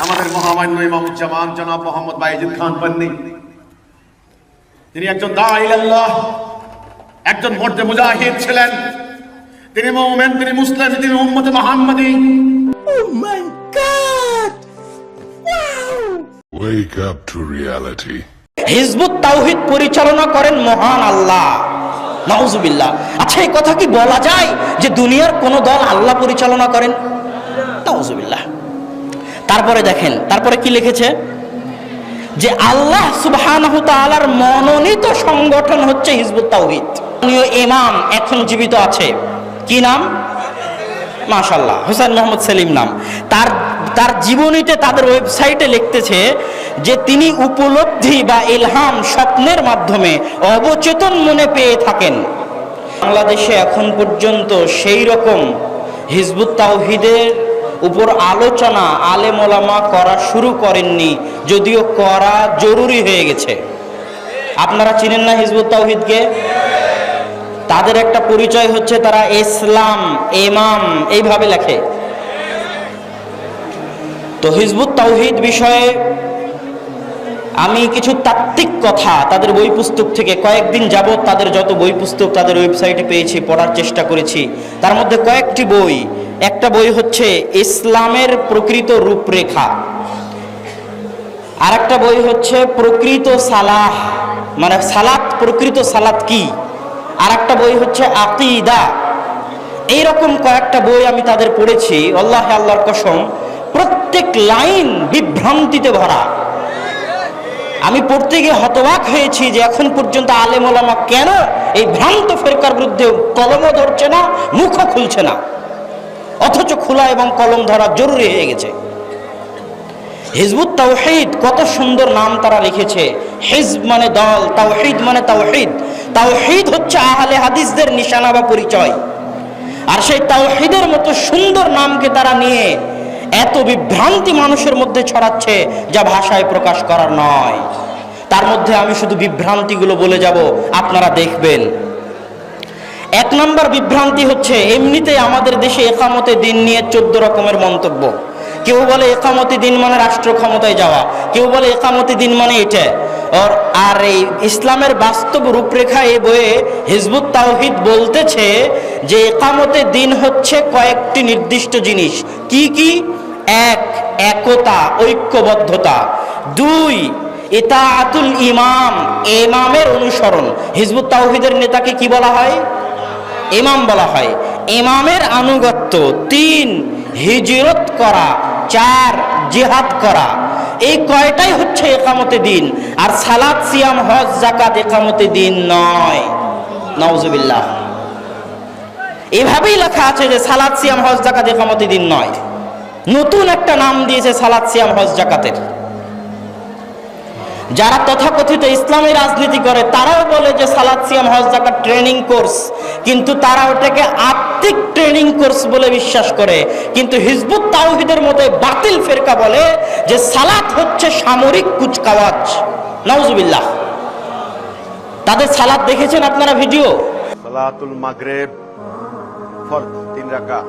আমাদের মহামান্য ইমামুজ্জামান জনাব মোহাম্মদ বাইজিদ খান পান্নি, তিনি একজন দাঈ আল্লাহ, একজন মর্দে মুজাহিদ ছিলেন। তিনি মুমিন, তিনি মুসলিম, তিনি উম্মতে মুহাম্মাদি। Oh my God! Wow! Wake up to reality. Hizbut Tawheed পরিচালনা করেন মহান আল্লাহ। নাউজুবিল্লাহ। আচ্ছা, এই কথা কি বলা যায় যে দুনিয়ার কোন দল আল্লাহ পরিচালনা করেন? নাউজুবিল্লাহ। তারপরে দেখেন, তারপরে কি লিখেছে যে আল্লাহ সুবহানাহু তাআলার মনোনীত সংগঠন হচ্ছে হিজবুত তাওহীদ। ইমাম এখন জীবিত আছে, কি নাম? মাশাআল্লাহ, হোসেন মোহাম্মদ সেলিম নাম। তার জীবনীতে তাদের ওয়েবসাইটে লিখতেছে যে তিনি উপলব্ধি বা ইলহাম স্বপ্নের মাধ্যমে অবচেতন মনে পেয়ে থাকেন। বাংলাদেশে এখন পর্যন্ত সেই রকম হিজবুত তাওহীদের উপর আলোচনা আলেম ওলামা করা শুরু করেননি, যদিও করা জরুরি হয়ে গেছে। আপনারা চিনেন না হিজবুত তাওহীদকে? তাদের একটা পরিচয় হচ্ছে তারা ইসলাম ইমাম এইভাবে লেখে। তো হিজবুত তাওহীদ বিষয়ে আমি কিছু তাত্ত্বিক কথা তাদের বই পুস্তক থেকে কয়েকদিন যাবত তাদের যত বই পুস্তক তাদের ওয়েবসাইটে পেয়েছি, পড়ার চেষ্টা করেছি। তার মধ্যে কয়েকটি বই, একটা বই হচ্ছে ইসলামের প্রকৃত রূপরেখা, আর একটা বই হচ্ছে প্রকৃত সালাহ, মানে সালাত, প্রকৃত সালাত কি, আর একটা বই হচ্ছে আকীদা। এইরকম কয়েকটা বই আমি তাদের পড়েছি। আল্লাহে আল্লাহর কসম, প্রত্যেক লাইন বিভ্রান্তিতে ভরা। আমি পড়তে গিয়ে হতবাক হয়েছি যে এখন পর্যন্ত আলেম ওলামা কেন এই ভ্রান্ত ফেরকার বিরুদ্ধে কলমও ধরছে না, মুখও খুলছে না, অথচ খোলা এবং কলম ধরা জরুরি হয়ে গেছে। হিজবুত তাওহীদ, কত সুন্দর নাম তারা লিখেছে। হিজব মানে দল, তাওহীদ মানে তাওহীদ। তাওহীদ হচ্ছে আহলে হাদিসদের নিশানা বা পরিচয়। আর সেই তাওহীদের মতো সুন্দর নামকে তারা নিয়ে এত বিভ্রান্তি মানুষের মধ্যে ছড়াচ্ছে যা ভাষায় প্রকাশ করার নয়। তার মধ্যে আমি শুধু বিভ্রান্তিগুলো বলে যাব, আপনারা দেখবেন। এক নম্বর বিভ্রান্তি হচ্ছে, এমনিতেই আমাদের দেশে একামতে দিন নিয়ে 14 রকমের মন্তব্য। কেউ বলে একামতি দিন মানে রাষ্ট্র ক্ষমতায় যাওয়া, কেউ বলে একামতি দিন মানে এটা। আর এই ইসলামের বাস্তব রূপরেখা এই বইয়ে হিজবুত তাওহীদ বলতেছে যে একামতে দিন হচ্ছে কয়েকটি নির্দিষ্ট জিনিস। কি কি? এক, একতা, ঐক্যবদ্ধতা। দুই, ইতাআতুল ইমাম, ইমামের অনুসরণ। হিজবুত তাওহীদের নেতাকে কি বলা হয়? ইমাম বলা হয়, ইমামের আনুগত্য। তিন, হিজরত করা। চার, জিহাদ করা। এই কয়টাই হচ্ছে একামতে দিন। আর সালাত, সিয়াম, হজ, যাকাত একামতে দিন নয়। নাউজুবিল্লাহ। এভাবেই লেখা আছে যে সালাত, সিয়াম, হজ, যাকাত একামতে দিন নয়। নতুন একটা নাম দিয়েছে সালাত, সিয়াম, হজ, যাকাতের। যারা তথাকথিত ইসলামী রাজনীতি করে তারাও বলে যে সালাত, সিয়াম, হজ, যাকাত ট্রেনিং কোর্স, কিন্তু তারা ওটাকে আত্মিক ট্রেনিং কোর্স বলে বিশ্বাস করে। কিন্তু হিজবুত তাওহীদের মতে বাতিল ফেরকা বলে যে সালাত হচ্ছে সামরিক কুচকাওয়াজ। নাউজুবিল্লাহ। তাদের সালাত দেখেছেন আপনারা ভিডিও? সালাতুল মাগরিব ফরজ 3 রাকাত।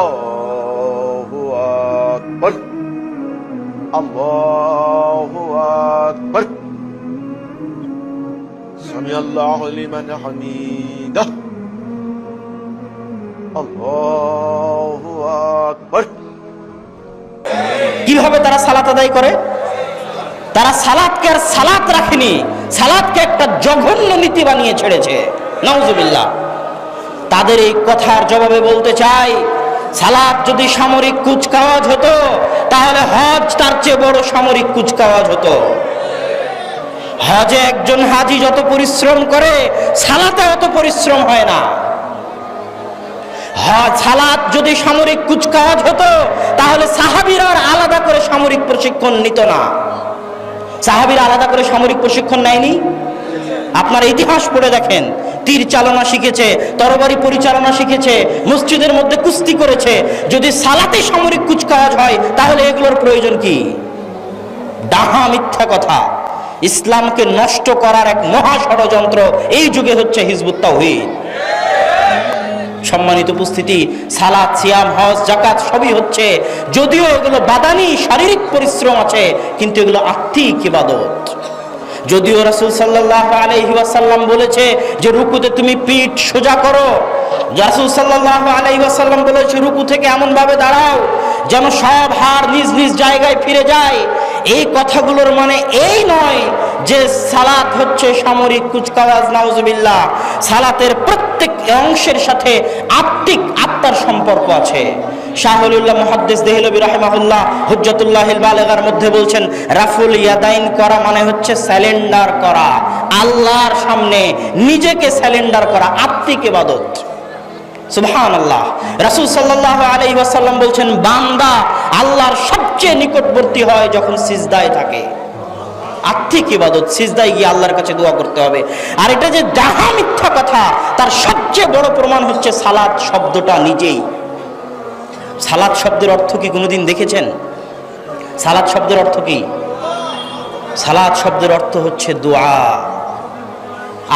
আল্লাহু আকবার, আল্লাহু আকবার, সামি আল্লাহু লিমান হামিদাহ, আল্লাহু আকবার। কিভাবে তারা সালাত আদায় করে? তারা সালাতকে আর সালাত রাখেনি, সালাতকে একটা জঘন্য নীতি বানিয়ে ছেড়েছে। নাউজুবিল্লাহ। তাদের এই কথার জবাবে বলতে চাই, সালাত যদি সামরিক কুচকাওয়াজ হতো তাহলে হজ তার চেয়ে বড় সামরিক কুচকাওয়াজ হতো। হজে একজন হাজি যত পরিশ্রম করে সালাতে অত পরিশ্রম হয় না। সালাত যদি সামরিক কুচকাওয়াজ হতো তাহলে সাহাবীরা আলাদা করে সামরিক প্রশিক্ষণ নিত না। সাহাবীরা আলাদা করে সামরিক প্রশিক্ষণ নেয়নি। আপনার ইতিহাস পড়ে দেখেন, তীর চালনা শিখেছে, তরবারি পরিচালনা শিখেছে, মসজিদের মধ্যে কুস্তি করেছে। যদি সালাতে সামরিক কুচকাওয়াজ হয় তাহলে এগুলোর প্রয়োজন কি? ডাহা মিথ্যা কথা। ইসলামকে নষ্ট করার এক মহা ষড়যন্ত্র এই যুগে হচ্ছে হিজবুত তাওহীদ। সম্মানিত উপস্থিতি, সালাত, সিয়াম, হজ, যাকাত সবই হচ্ছে, যদিও এগুলো বাদানি শারীরিক পরিশ্রম আছে, কিন্তু এগুলো আত্মিক ইবাদত। যদিও রাসূল সাল্লাল্লাহু আলাইহি ওয়াসাল্লাম বলেছে যে রুকুতে তুমি পিঠ সোজা করো, রাসূল সাল্লাল্লাহু আলাইহি ওয়াসাল্লাম বলেছে রুকু থেকে এমন ভাবে দাঁড়াও যেন সব হাড় নিজ নিজ জায়গায় ফিরে যায়। এই কথাগুলোর মানে এই নয় যে সালাত হচ্ছে সামরিক কুচকাওয়াজ, নাউজুবিল্লাহ। সালাতের প্রত্যেক অংশের সাথে আত্মার সম্পর্ক আছে। শাহুলুল্লাহ মুহাদ্দিস দেহলভী রাহিমাহুল্লাহ হুজ্জাতুল্লাহিল বালিগার মধ্যে বলছেন, রাফুল ইয়াদাইন করা মানে হচ্ছে স্যালেন্ডার করা, আল্লাহর সামনে নিজেকে স্যালেন্ডার করা, আত্মিক ইবাদত। সুবহানাল্লাহ। রাসূল সাল্লাল্লাহু আলাইহি ওয়াসাল্লাম বলছেন, বান্দা আল্লাহর সবচেয়ে নিকটবর্তী হয় যখন সিজদায় থাকে। আত্মিক ইবাদত, সিজদায় গিয়ে আল্লাহর কাছে দোয়া করতে হবে। আর এটা যে ডাহা মিথ্যা কথা, তার সবচেয়ে বড় প্রমাণ হচ্ছে সালাত শব্দটা নিজেই। সালাত শব্দের অর্থ কি কোনোদিন দেখেছেন? সালাত শব্দের অর্থ কি? সালাত শব্দের অর্থ হচ্ছে দোয়া।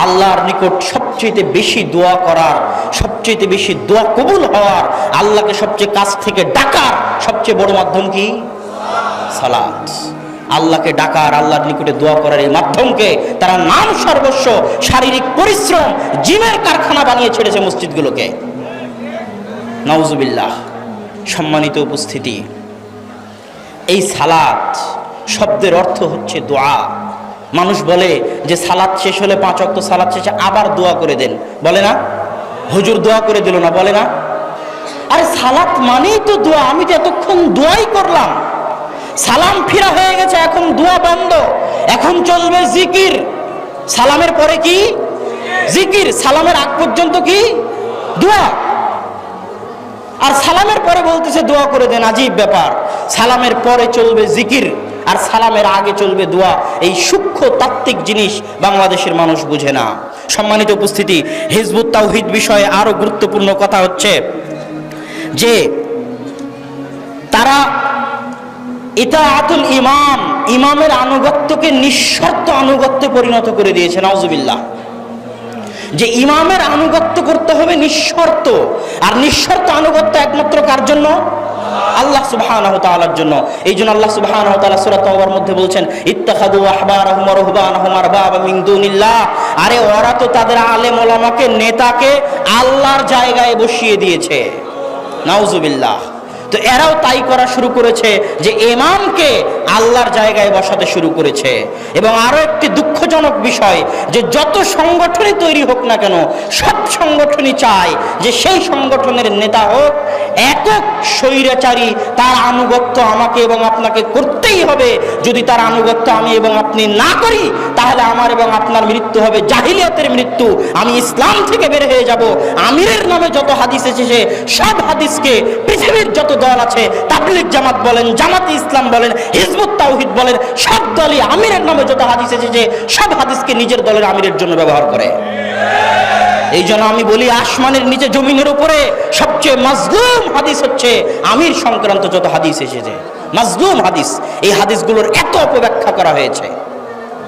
আল্লাহর নিকট সবচেয়ে বেশি দোয়া করার, সবচেয়ে বেশি দোয়া কবুল হওয়ার, আল্লাহকে সবচেয়ে কাছ থেকে ডাকার সবচেয়ে বড় মাধ্যম কি? সালাত। আল্লাহকে ডাকার, আল্লাহর নিকটে দোয়া করার এই মাধ্যমকে তারা নাম সর্বস্ব শারীরিক পরিশ্রম, জিমের কারখানা বানিয়ে ছেড়েছে মসজিদগুলোকে। নাউজুবিল্লাহ। সম্মানিত উপস্থিতি, এই সালাত শব্দের অর্থ হচ্ছে দোয়া। মানুষ বলে যে সালাত শেষ হলে 5 ওয়াক্ত সালাত শেষে আবার দোয়া করে দেন, বলে না? হুজুর দোয়া করে দিল না, বলে না? আরে সালাত মানেই তো দোয়া, আমি তো এতক্ষণ দোয়াই করলাম। সালাম ফিরা হয়ে গেছে, এখন দোয়া বন্ধ, এখন চলবে জিকির। সালামের পরে কি? জিকির। সালামের আগ পর্যন্ত কি? দোয়া। আর সালামের পরে বলতেছে দোয়া করে দেন, আজীব ব্যাপার। সালামের পরে চলবে জিকির আর সালামের আগে চলবে দোয়া। এই সূক্ষ্ম তাত্ত্বিক জিনিস বাংলাদেশের মানুষ বুঝে না। সম্মানিত উপস্থিতি, হিজবুত তাওহীদ বিষয়ে আরো গুরুত্বপূর্ণ কথা হচ্ছে যে তারা ইতাআতুল ইমাম, ইমামের আনুগত্যকে নিঃশর্ত আনুগত্যে পরিণত করে দিয়েছে। নাউজুবিল্লাহ। যে ইমামের আনুগত্য করতে হবে নিঃশর্ত, আর নিঃশর্ত আনুগত্য একমাত্র কার জন্য? আল্লাহ সুবহানাহু ওয়া তাআলার জন্য। এই জন্য আল্লাহ সুবহানাহু ওয়া তাআলা সূরা তাওবার মধ্যে বলছেন, ইত্তাখাযু আহবারাহুম ওয়া রুহবানাহুম আরবাবা মিন দুনিল্লাহ। আরে ওরা তো তাদের আলেম ওলামাকে, নেতাকে আল্লাহর জায়গায় বসিয়ে দিয়েছে। নাউজুবিল্লাহ। তো এরাও তাই করা শুরু করেছে যে ইমামকে আল্লাহর জায়গায় বসাতে শুরু করেছে। এবং আরো একটি দুঃখজনক বিষয় যে যত সংগঠনই তৈরি হোক না কেন, সব সংগঠনই চায় যে সেই সংগঠনের নেতা হোক একক স্বৈরাচারী, তার আনুগত্য আমাকে এবং আপনাকে করতেই হবে। যদি তার আনুগত্য আমি এবং আপনি না করি তাহলে আমার এবং আপনার মৃত্যু হবে জাহিলিয়াতের মৃত্যু, আমি ইসলাম থেকে বের হয়ে যাব। আমিরের নামে যত হাদিস এসেছে সব হাদিসকে পৃথিবীর যত দল আছে, তাবলীগ জামাত বলেন, জামাতে ইসলাম বলেন, হিজবুত তাওহীদ বলেন, সব দলই আমিরের নামে যত হাদিস এসেছে সব হাদিসকে নিজের দলের আমিরের জন্য ব্যবহার করে। এই জন্য আমি বলি, আসমানের নিচে জমিনের উপরে সবচেয়ে মাজলুম হাদিস হচ্ছে আমির সংক্রান্ত যত হাদিস এসেছে, মাজলুম হাদিস। এই হাদিসগুলোর এত অপব্যাখ্যা করা হয়েছে,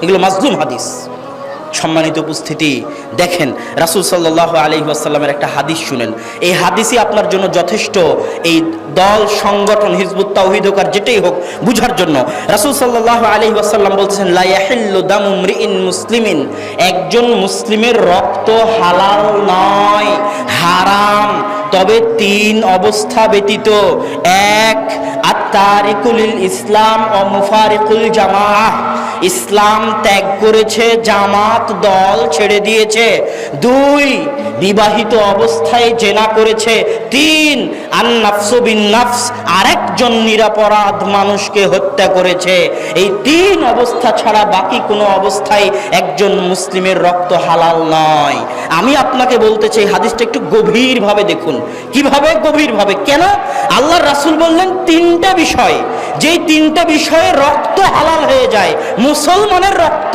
এগুলো মাজলুম হাদিস। সম্মানিত উপস্থিতি, দেখেন রাসূল সাল্লাল্লাহু আলাইহি ওয়াসাল্লামের একটা হাদিস শুনেন। এই হাদিসই আপনার জন্য যথেষ্ট এই দল, সংগঠন, হিজবুত তাওহীদ হোক আর যেটাই হোক বুঝার জন্য। রাসূল সাল্লাল্লাহু আলাইহি ওয়াসাল্লাম বলছেন, লা ইয়াহিল্লু দামু মরিইন মুসলিমিন, একজন মুসলিমের রক্ত হালাল নয়, হারাম, তবে 3 অবস্থা ব্যতীত। 1, আত-তারিকুল ইসলাম ও মুফারিকুল জামাআহ, ইসলাম ত্যাগ করেছে, জামাত দল ছেড়ে দিয়েছে। 2, বিবাহিত অবস্থায় জেনা করেছে। 3, আন-নাফসু বিন-নাফস, আরেকজন নিরপরাধ মানুষকে হত্যা করেছে। এই 3 অবস্থা ছাড়া বাকি কোনো অবস্থায় একজন মুসলিমের রক্ত হালাল নয়। আমি আপনাকে বলতে চাই, হাদিসটা একটু গভীরভাবে দেখুন। কিভাবে গভীরভাবে? কেন? আল্লাহর রাসূল বললেন 3টা বিষয়, যেই 3টা বিষয়ে রক্ত হালাল হয়ে যায়, মুসলমানের রক্ত।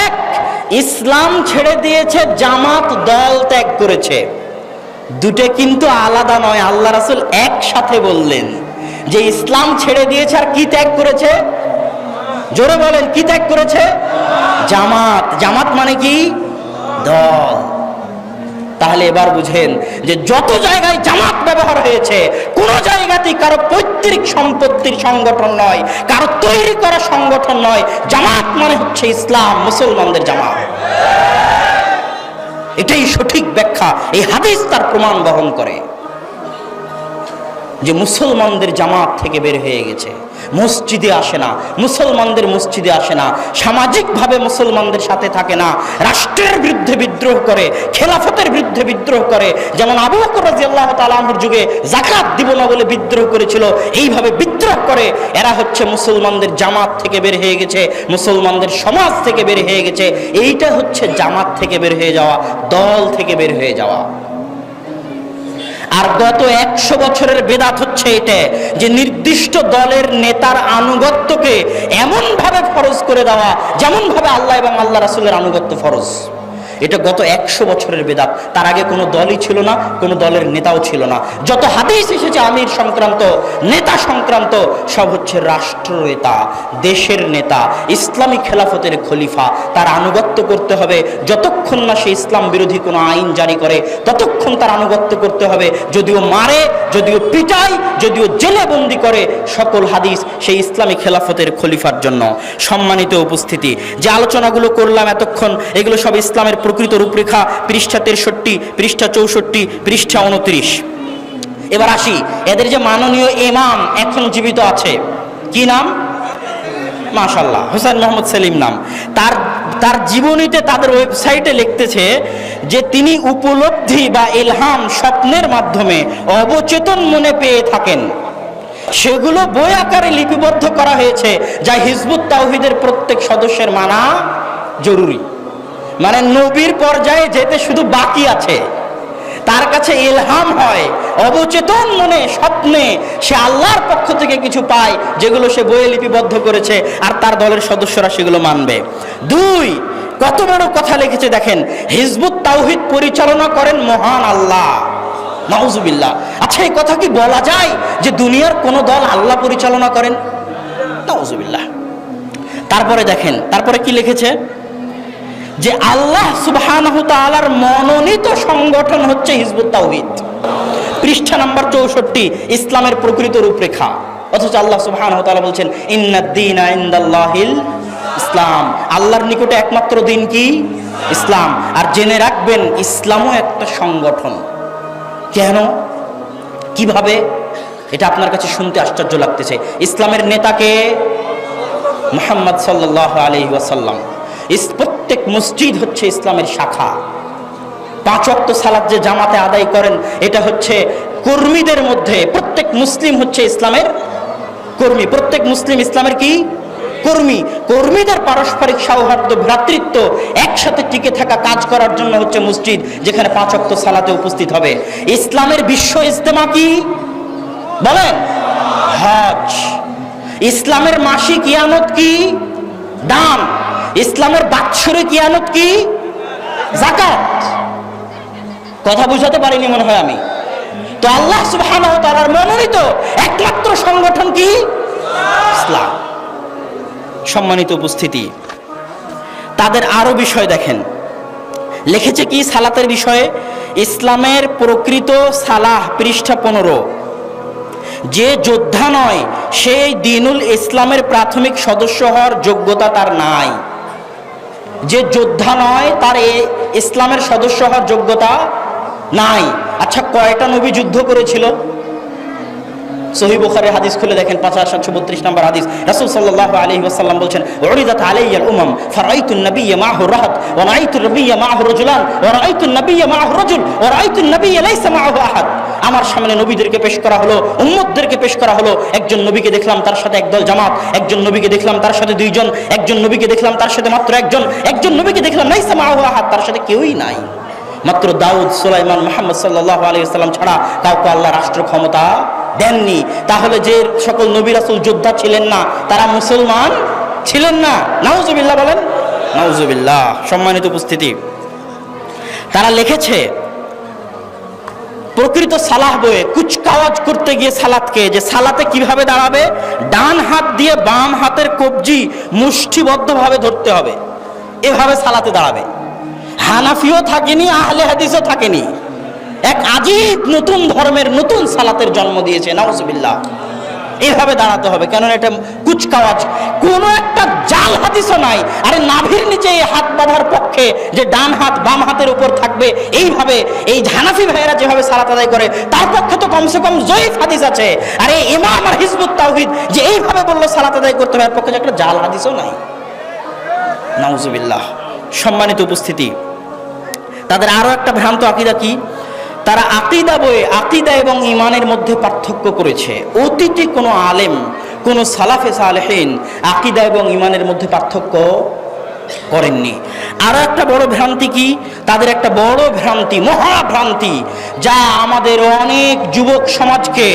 1, ইসলাম ছেড়ে দিয়েছে, জামাত দল ত্যাগ করেছে। 2টা কিন্তু আলাদা নয়, আল্লাহ রাসূল একসাথে বললেন যে ইসলাম ছেড়ে দিয়েছে আর কি ত্যাগ করেছে? জোরে বলেন, কি ত্যাগ করেছে? জামাত। জামাত মানে কি? দল। তাহলে এবার বুঝেন যে যত জায়গায় জামাত ব্যবহার হয়েছে কোন জায়গাতেই কারো পৈতৃক সম্পত্তির সংগঠন নয়, কারো তৈরি করা সংগঠন নয়। জামাত মানে হচ্ছে ইসলাম, মুসলমানদের জামাত। এটাই সঠিক ব্যাখ্যা। এই হাদিস তার প্রমাণ বহন করে যে মুসলমানদের জামাত থেকে বের হয়ে গেছে, মসজিদে আসে না, মুসলমানদের মসজিদে আসে না, সামাজিকভাবে মুসলমানদের সাথে থাকে না, রাষ্ট্রের বিরুদ্ধে বিদ্রোহ করে, খেলাফতের বিরুদ্ধে বিদ্রোহ করে। যেমন আবু বকর রাদিয়াল্লাহু তাআলা আনহুর যুগে যাকাত দিব না বলে বিদ্রোহ করেছিল, এইভাবে বিদ্রোহ করে এরা হচ্ছে মুসলমানদের জামাত থেকে বের হয়ে গেছে, মুসলমানদের সমাজ থেকে বের হয়ে গেছে। এইটা হচ্ছে জামাত থেকে বের হয়ে যাওয়া, দল থেকে বের হয়ে যাওয়া। আর গত 100 বছরের বেদাত হচ্ছে এটা যে নির্দিষ্ট দলের নেতার আনুগত্যকে এমন ভাবে ফরজ করে দেওয়া যেমন ভাবে আল্লাহ এবং আল্লাহ রাসূলের আনুগত্য ফরজ। এটা গত 100 বছরের বেদাত। তার আগে কোনো দলই ছিল না, কোনো দলের নেতাও ছিল না। যত হাদিস এসেছে আমির সংক্রান্ত, নেতা সংক্রান্ত, সব হচ্ছে রাষ্ট্র নেতা, দেশের নেতা, ইসলামী খেলাফতের খলিফা। তার আনুগত্য করতে হবে যতক্ষণ না সে ইসলাম বিরোধী কোনো আইন জারি করে, ততক্ষণ তার আনুগত্য করতে হবে। যদিও মারে, যদিও পিটায়, যদিও জেলে বন্দি করে, সকল হাদিস সেই ইসলামী খেলাফতের খলিফার জন্য। সম্মানিত উপস্থিতি, যে আলোচনাগুলো করলাম এতক্ষণ, এগুলো সব ইসলামের প্রকৃত রূপরেখা, পৃষ্ঠা 63, পৃষ্ঠা 64, পৃষ্ঠা 29। এবার আসি, এদের যে মাননীয় ইমাম এখন জীবিত আছে, কি নাম? মাশাআল্লাহ, হোসেন মোহাম্মদ সেলিম নাম। তার জীবনীতে তাদের ওয়েবসাইটে লিখতেছে যে তিনি উপলব্ধি বা ইলহাম স্বপ্নের মাধ্যমে অবচেতন মনে পেয়ে থাকেন, সেগুলো বই আকারে লিপিবদ্ধ করা হয়েছে, যা হিজবুত তাওহীদের প্রত্যেক সদস্যের মানা জরুরি। মানে নবীর পর্যায়ে যেতে শুধু বাকি আছে, তার কাছে ইলহাম হয়, অবচেতন মনে স্বপ্নে সে আল্লাহর পক্ষ থেকে কিছু পায়, যেগুলো সে বইয়ে লিপিবদ্ধ করেছে, আর তার দলের সদস্যরা সেগুলো মানবে। 2, কত বড় কথা লিখেছে দেখেন, হিজবুত তাওহীদ পরিচালনা করেন মহান আল্লাহ। নাউজুবিল্লাহ। আচ্ছা, এই কথা কি বলা যায় যে দুনিয়ার কোন দল আল্লাহ পরিচালনা করেন? নাউজুবিল্লাহ। তারপরে দেখেন, তারপরে কি লিখেছে যে আল্লাহ সুবহানাহু তাআলার মনোনীত সংগঠন হচ্ছে হিজবুত তাওহীদ। পৃষ্ঠা নাম্বার 64, ইসলামের প্রকৃত রূপরেখা। অথচ আল্লাহ সুবহানাহু তাআলা বলছেন ইন্নাদ-দীনা ইনদাল্লাহিল ইসলাম, আল্লাহর নিকটে একমাত্র দিন কি? ইসলাম। আর জেনে রাখবেন ইসলামও একটা সংগঠন। কেন, কিভাবে? এটা আপনার কাছে শুনতে আশ্চর্য লাগতেছে। ইসলামের নেতাকে মুহাম্মদ সাল্লাল্লাহু আলাইহি ওয়াসাল্লাম। প্রত্যেক মসজিদ হচ্ছে ইসলামের শাখা। 5 ওয়াক্ত সালাত যে জামাতে আদায় করেন, এটা হচ্ছে কর্মীদের মধ্যে, প্রত্যেক মুসলিম হচ্ছে ইসলামের কর্মী। প্রত্যেক মুসলিম ইসলামের কি? কর্মী। কর্মীদের পারস্পরিক সৌহার্দ্য, ভ্রাতৃত্ব, একসাথে টিকে থাকা, কাজ করার জন্য হচ্ছে মসজিদ, যেখানে 5 ওয়াক্ত সালাতে উপস্থিত হবে। ইসলামের বিশ্ব ইজতেমা কি বলেন? হজ। ইসলামের মাসিক ইয়ানত কি? দান। ইসলামের বাৎসরিক ইয়ানত কি? যাকাত। কথা বুঝাতে পারিনি মনে হয় আমি। তো আল্লাহ সুবহানাহু ওয়া তাআলার মনোনীত একমাত্র সংগঠন কি? ইসলাম। সম্মানিত উপস্থিতি, তাদের আরো বিষয় দেখেন, লিখেছে কি সালাতের বিষয়ে? ইসলামের প্রকৃত সালাহ, পৃষ্ঠা 15, যে যোদ্ধা নয় সেই দ্বীনুল ইসলামের প্রাথমিক সদস্য হওয়ার যোগ্যতা তার নাই। যে যোদ্ধা নয় তার ইসলামের সদস্য হওয়ার যোগ্যতা নাই। আচ্ছা, কয়টা নবী যুদ্ধ করেছিল? সহিহ বুখারীর হাদিস খুলে দেখেন, 5732 নম্বর হাদিস। রাসূল সাল্লাল্লাহু আলাইহি ওয়াসাল্লাম বলছেন, উরিদাত আলাইয়াল উমাম ফারাআইতুন নাবিয়্যা মাআহু রাহাত ওয়া রাআইতুর নাবিয়্যা মাআহু রাজুলান ওয়া রাআইতুন নাবিয়্যা মাআহু রাজুল ওয়া রাআইতুন নাবিয়্যা লাইসা মাআহু আহাদ। আমার সামনে নবীদেরকে পেশ করা হলো, উম্মতদেরকে পেশ করা হলো। একজন নবীকে দেখলাম তার সাথে একদল জামাত, একজন নবীকে দেখলাম তার সাথে 2 জন, একজন নবীকে দেখলাম তার সাথে মাত্র 1 জন, একজন নবীকে দেখলাম লাইসা মাআহু আহাদ, তার সাথে কেউই নাই। মাত্র দাউদ, সুলাইমান, মুহাম্মদ সাল্লাল্লাহু আলাইহি ওয়াসাল্লাম ছাড়া কাউকে আল্লাহ রাষ্ট্র ক্ষমতা দেননি। তাহলে যে সকল নবী রাসূল যোদ্ধা ছিলেন না, তারা মুসলমান ছিলেন না। নাউজুবিল্লাহ বলেন, নাউজুবিল্লাহ। সম্মানিত উপস্থিতি, তারা লিখেছে প্রকৃত সালাহ বইয়ে কুচকাওয়াজ করতে গিয়ে সালাতকে, যে সালাতে কিভাবে দাঁড়াবে, ডান হাত দিয়ে বাম হাতের কবজি মুষ্টিবদ্ধভাবে ধরতে হবে, এভাবে সালাতে দাঁড়াবে। হানাফিও থাকেনি, আহলে হাদিসও থাকেনি, এক আজীব নতুন ধর্মের নতুন সালাতের জন্ম দিয়েছে। নাউজুবিল্লাহ। এইভাবে দাঁড়াতে হবে, কেননা এটা কুচকাওয়াজ, কোনো একটা জাল হাদিসও নাই। আরে নাভির নিচে এই হাত বাঁধার পক্ষে যে ডান হাত বাম হাতের উপর থাকবে, এইভাবে এই হানাফি ভাইয়েরা যেভাবে সালাত আদায় করে, তার পক্ষে তো কমসে কম জয়ীফ হাদিস আছে। আরে ইমাম আর হিজবুত তাওহীদ যে এইভাবে বললো সালাত আদায় করতে হবে, এর পক্ষে যে একটা জাল হাদিসও নাই। নাউজুবিল্লাহ। সম্মানিত উপস্থিতি, তাদের আরো একটা ভ্রান্ত আকীদা কি, তারা আকীদা বইয়ে আকীদা এবং ঈমানের মধ্যে পার্থক্য করেছে। অতীতে কোনো আলেম, কোনো সালাফে সালেহিন আকীদা এবং ঈমানের মধ্যে পার্থক্য করেননি। আরো একটা বড় ভ্রান্তি কি, তাদের একটা বড় ভ্রান্তি, মহাভ্রান্তি, যা আমাদের অনেক যুবক সমাজকে,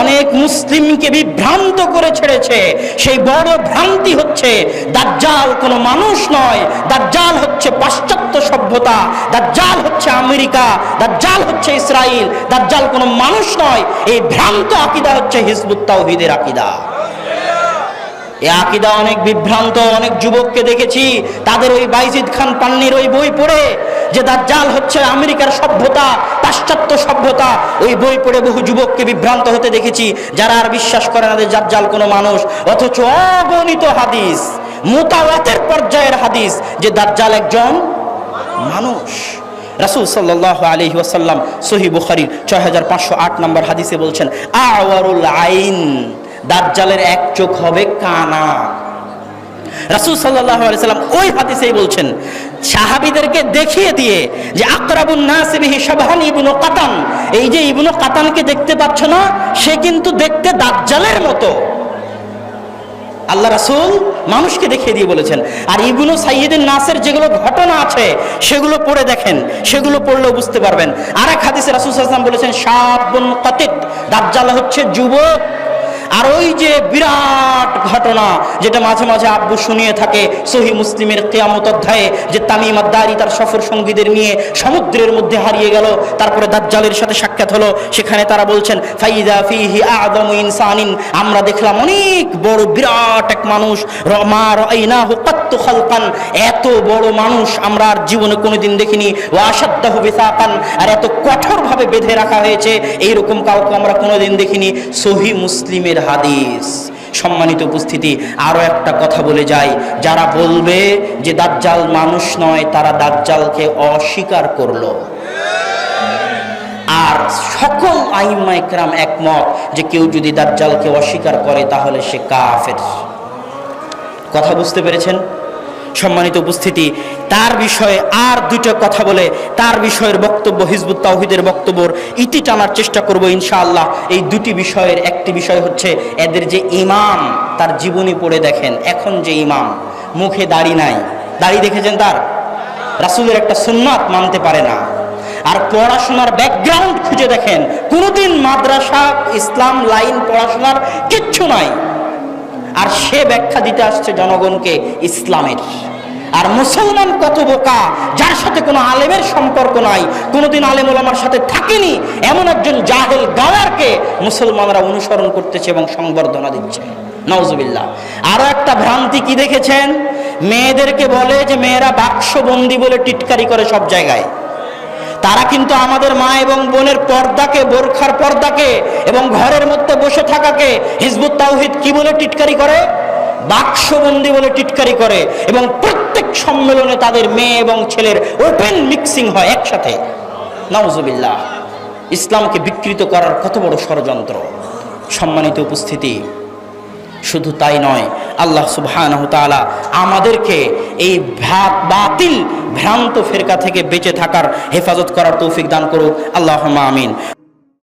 অনেক মুসলিমকে বিভ্রান্ত করে ছেড়েছে। সেই বড় ভ্রান্তি হচ্ছে দাজ্জাল কোনো মানুষ নয়, দাজ্জাল হচ্ছে পাশ্চাত্য সভ্যতা, দাজ্জাল হচ্ছে আমেরিকা, দাজ্জাল হচ্ছে ইসরায়েল, দাজ্জাল কোনো মানুষ নয়। এই ভ্রান্ত আকীদা হচ্ছে হিজবুত তাওহীদের আকীদা। এই আকীদা অনেক বিভ্রান্ত, অনেক যুবককে দেখেছি তাদের ওই বাইজিদ খান পান্নির ওই বই পড়ে যে দাজ্জাল হচ্ছে আমেরিকার সভ্যতা, পাশ্চাত্য সভ্যতা, ওই বই পড়ে বহু যুবককে বিভ্রান্ত হতে দেখেছি, যারা আর বিশ্বাস করে না যে দাজ্জাল কোনো মানুষ। অথচ অগণিত হাদিস, মুতাওয়াতির পর্যায়ের হাদিস যে দাজ্জাল একজন মানুষ। রাসূল সাল্লাল্লাহু আলাইহি ওয়াসাল্লাম সহিহ বুখারীর 6508 নম্বর হাদিসে বলছেন, আওয়ারুল আইন, দাজ্জালের এক চোখ হবে কানা। রাসূল সাল্লাল্লাহু আলাইহি সাল্লাম ওই হাদিসেই বলছেন, সাহাবীদেরকে দেখিয়ে দিয়ে যে আকরাবুন নাস বিহি শাবহান ইবনু কাতান, এই যে ইবনু কাতানকে দেখতে পাচ্ছ না, সে কিন্তু দেখতে দাজ্জালের মতো। আল্লাহ রাসূল মানুষকে দেখিয়ে দিয়ে বলেছেন। আর ইবনু সাইয়্যিদুন নাসের যেগুলো ঘটনা আছে সেগুলো পড়ে দেখেন, সেগুলো পড়লেও বুঝতে পারবেন। আরেক হাদিসে রাসূল সাল্লাল্লাহু আলাইহি ওয়াসাল্লাম বলেছেন, শাবুন কাতিত, দাজ্জাল হচ্ছে যুবক। আর ওই যে বিরাট ঘটনা যেটা মাঝে মাঝে আব্বু শুনিয়ে থাকে সহিহ মুসলিমের কিয়ামত অধ্যায়ে, যে তামিম আদ-দারি তার সফর সঙ্গীদের নিয়ে সমুদ্রের মধ্যে হারিয়ে গেল, তারপরে দাজ্জালের সাথে সাক্ষাৎ হলো। সেখানে তারা বলছেন, ফাইদা ফিহি আ'যামু ইনসানিন, আমরা দেখলাম অনেক বড় বিরাট এক মানুষ, মা রাআইনাহু কাত্তু খালকান, এত বড় মানুষ আমরা আর জীবনে কোনোদিন দেখিনি। ওয়া আশাদ্দাহু বিসাকান, আর এত কঠোরভাবে বেঁধে রাখা হয়েছে, এইরকম কাউকে আমরা কোনোদিন দেখিনি। সহিহ মুসলিমের হাদিস। সম্মানিত উপস্থিতি, আরো একটা কথা বলে যাই, যারা বলবে যে দাজ্জাল মানুষ নয়, তারা দাজ্জালকে অস্বীকার করলো। আর সকল আইম্মায়ে কেরাম একমত যে কেউ যদি দাজ্জালকে অস্বীকার করে তাহলে সে কাফের। কথা বুঝতে পেরেছেন? সম্মানিত উপস্থিতি, তার বিষয়ে আর দুটো কথা বলে তার বিষয়ের বক্তব্য, হিজবুত তাওহীদের বক্তব্যর ইতি টানার চেষ্টা করব ইনশাআল্লাহ। এই দুটি বিষয়ের একটি বিষয় হচ্ছে এদের যে ইমাম, তার জীবনী পড়ে দেখেন। এখন যে ইমাম, মুখে দাড়ি নাই, দাড়ি দেখেছেন তার, রাসূলের একটা সুন্নাত মানতে পারে না। আর পড়াশোনার ব্যাকগ্রাউন্ড খুঁজে দেখেন, কোনোদিন মাদ্রাসা ইসলাম লাইন পড়াশোনার কিচ্ছু নাই। আর সে ব্যাখ্যা দিতে আসছে জনগণকে ইসলামের। আর মুসলমান কত বোকা, যার সাথে কোনো আলেমের সম্পর্ক নাই, কোনোদিন আলেম ওলামার সাথে থাকেনি, এমন একজন জাহেল গাওয়ারকে মুসলমানরা অনুসরণ করতেছে এবং সংবর্ধনা দিচ্ছে। নাউজুবিল্লাহ। আরো একটা ভ্রান্তি কি দেখেছেন, মেয়েদেরকে বলে যে মেয়েরা বাক্সবন্দি বলে টিটকারি করে সব জায়গায়। তারা কিন্তু আমাদের মা এবং বোনের পর্দাকে, বোরখার পর্দাকে এবং ঘরের মধ্যে বসে থাকাকে হিজবুত তাওহীদ কি বলে টিটকারি করে? বাক্সবন্দি বলে টিটকারি করে। এবং প্রত্যেক সম্মেলনে তাদের মেয়ে এবং ছেলের ওপেন মিক্সিং হয় একসাথে। নাউজুবিল্লাহ। ইসলামকে বিকৃত করার কত বড় ষড়যন্ত্র। সম্মানিত উপস্থিতি, শুধু তাই নয়, আল্লাহ সুবহানাহু ওয়া তাআলা আমাদেরকে এই বাতিল ভ্রান্ত ফেরকা থেকে বেঁচে থাকার, হেফাজত করার তৌফিক দান করুক। আল্লাহুম্মা আমিন।